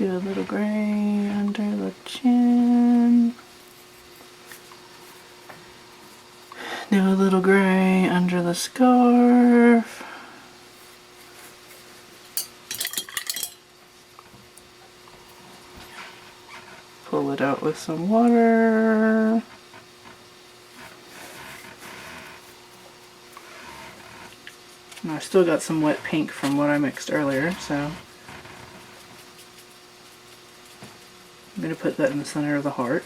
Do a little gray under the chin. Do a little gray under the scarf. Pull it out with some water. And I still got some wet pink from what I mixed earlier, so I'm going to put that in the center of the heart.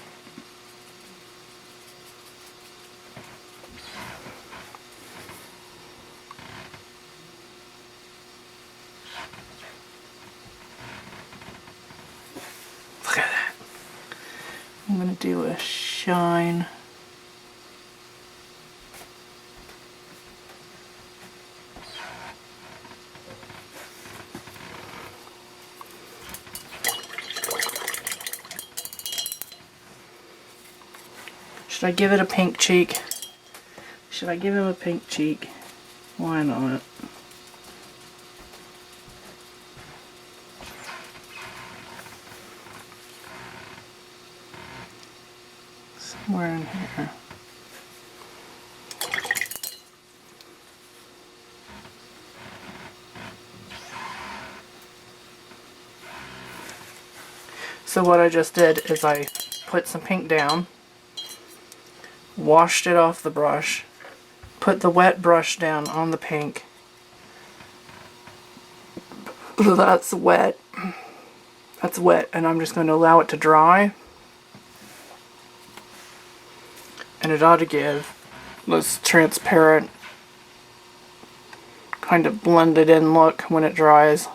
Look at that. I'm going to do a shine. Should I give it a pink cheek? Should I give him a pink cheek? Why not? Somewhere in here. So what I just did is I put some pink down, washed it off the brush, put the wet brush down on the pink. That's wet. That's wet, and I'm just going to allow it to dry. And it ought to give this transparent, kind of blended in look when it dries.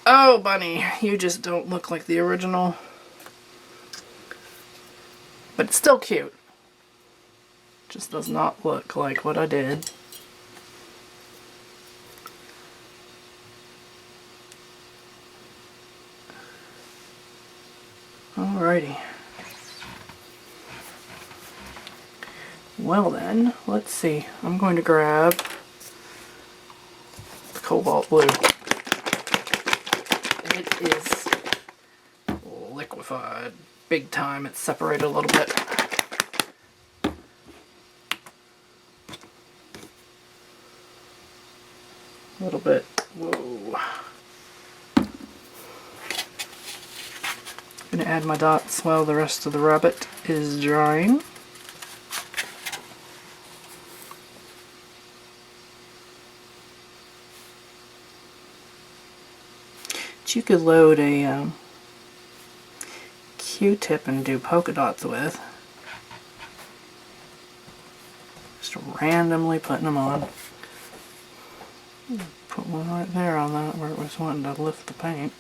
Oh, Bunny, you just don't look like the original. But it's still cute. Just does not look like what I did. Alrighty. Well then, let's see. I'm going to grab the cobalt blue. It is liquefied big time. It's separated a little bit. A little bit. Whoa. I'm going to add my dots while the rest of the rabbit is drying. You could load a Q-tip and do polka dots with. Just randomly putting them on. Put one right there on that where it was wanting to lift the paint.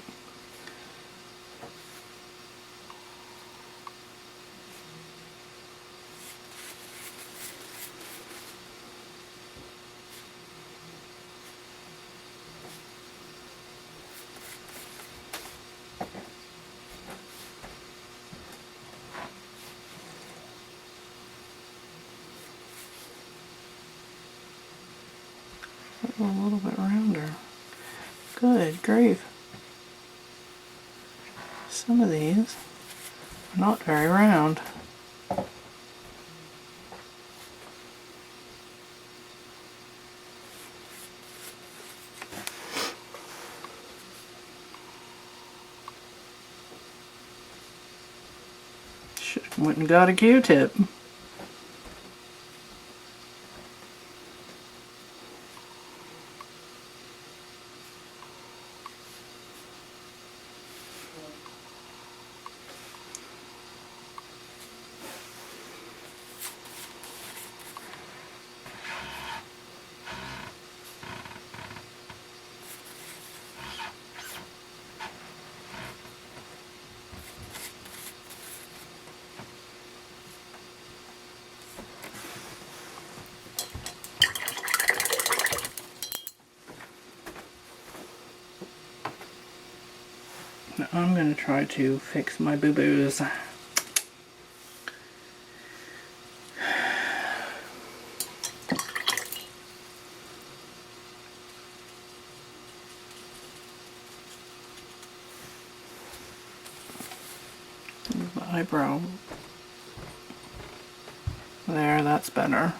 A little bit rounder. Good grief. Some of these are not very round. Went and got a Q-tip. Now I'm going to try to fix my boo-boos. eyebrow. There, that's better.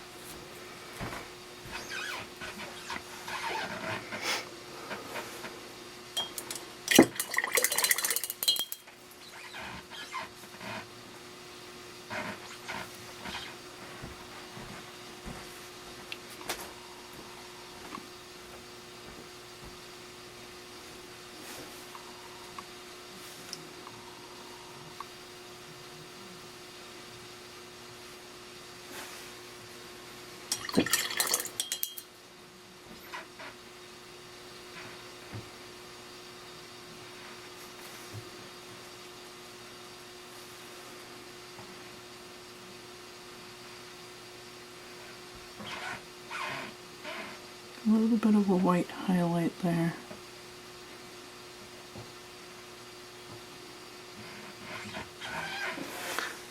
A little bit of a white highlight there.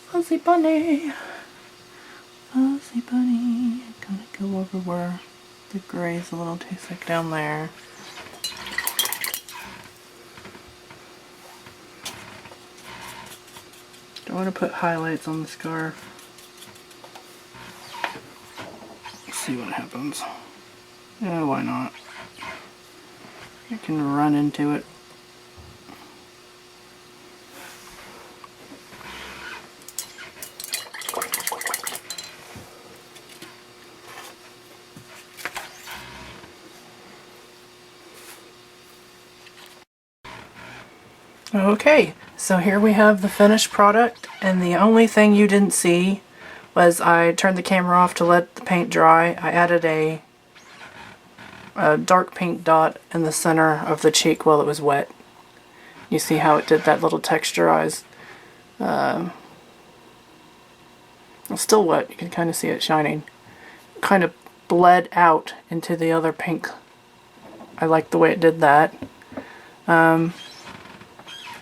Fuzzy bunny, fuzzy bunny. Gonna go over where the gray's a little too thick down there. Don't want to put highlights on the scarf. Let's see what happens. Yeah, why not? I can run into it. Okay, so here we have the finished product, and the only thing you didn't see was I turned the camera off to let the paint dry. I added a dark pink dot in the center of the cheek while it was wet. You see how it did that little texturize. It's still wet, you can kind of see it shining. Kind of bled out into the other pink. I like the way it did that. I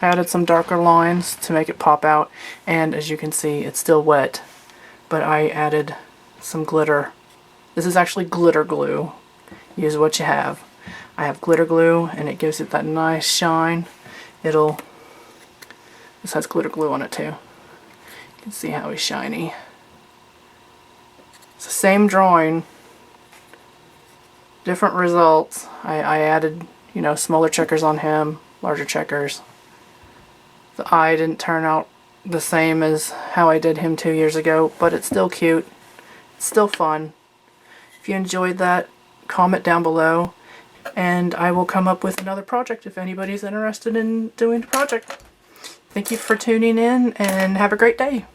added some darker lines to make it pop out, and as you can see it's still wet, but I added some glitter. This is actually glitter glue. Use what you have. I have glitter glue and it gives it that nice shine. This has glitter glue on it too. You can see how he's shiny. It's the same drawing, different results. I added, you know, smaller checkers on him, larger checkers. The eye didn't turn out the same as how I did him 2 years ago, but it's still cute. It's still fun. If you enjoyed that, comment down below, and I will come up with another project if anybody's interested in doing the project. Thank you for tuning in, and have a great day.